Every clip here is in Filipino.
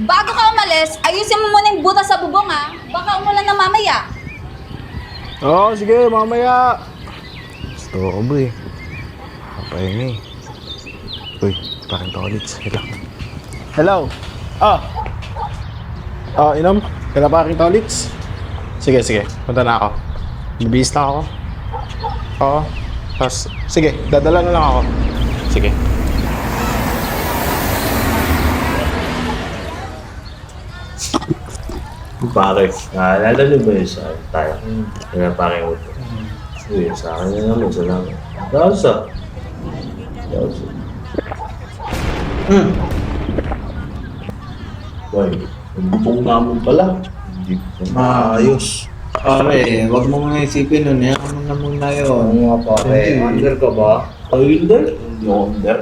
bago ka umalis, ayusin mo muna yung butas sa bubong ha. Baka umulan na mamaya. Oo, sige, mamaya. Gusto ko ba eh. Kapahinga eh. Uy, parang tolits. Hello. Inom? Kaya parang tolits? Sige, punta na ako. Bibihis lang ako. Oo. Tapos, sige, dadala na lang ako. Sige. Pare, naalala niyo ba yun sa tayo? Kaya pare ko ito. Yun, sa akin na naman, salamat. Dasa. Boy, bumbong naman pala. Hindi ko Ayos. Pare, wag mo muna isipin nun. Yan mo na muna yun. Ano nga pare, under ka ba? Under? Hindi ako under.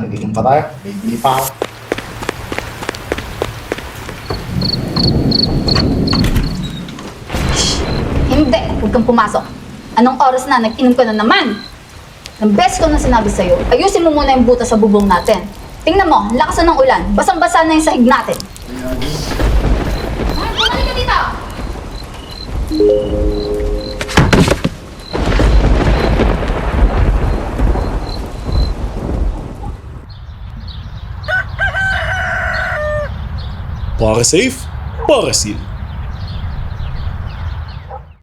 Hindi pa tayo. Hindi pa ako. Hindi, huwag kang pumasok. Anong oras na? Nag-inom ka na naman. Ang best ko na sinabi sa'yo, ayusin mo muna yung butas sa bubong natin. Tingnan mo, ang lakas na ng ulan. Basang-basa na yung sahig natin. Ay, bumalik ka dito! Para safe, para seal.